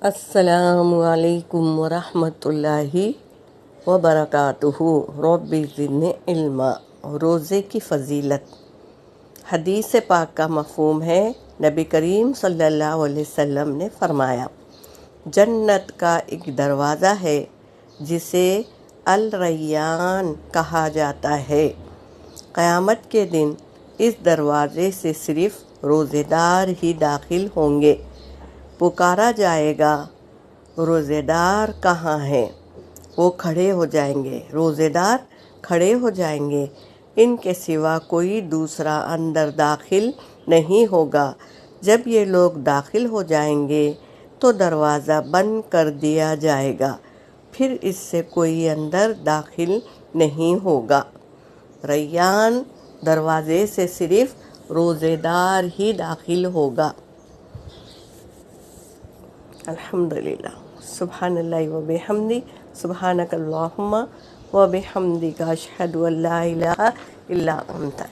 السلام علیکم ورحمۃ اللہ وبرکاتہ۔ رب زدنی علما۔ روزے کی فضیلت۔ حدیث پاک کا مفہوم ہے، نبی کریم صلی اللہ علیہ وسلم نے فرمایا، جنت کا ایک دروازہ ہے جسے الریان کہا جاتا ہے۔ قیامت کے دن اس دروازے سے صرف روزے دار ہی داخل ہوں گے۔ پکارا جائے گا، روزے دار کہاں ہیں؟ وہ کھڑے ہو جائیں گے، روزے دار کھڑے ہو جائیں گے، ان کے سوا کوئی دوسرا اندر داخل نہیں ہوگا۔ جب یہ لوگ داخل ہو جائیں گے تو دروازہ بند کر دیا جائے گا، پھر اس سے کوئی اندر داخل نہیں ہوگا۔ ریان دروازے سے صرف روزے دار ہی داخل ہوگا۔ الحمدللہ۔ سبحان اللہ و بحمدہ، سبحانک اللہم و بحمدک، اشہد ان لا الہ الا انت۔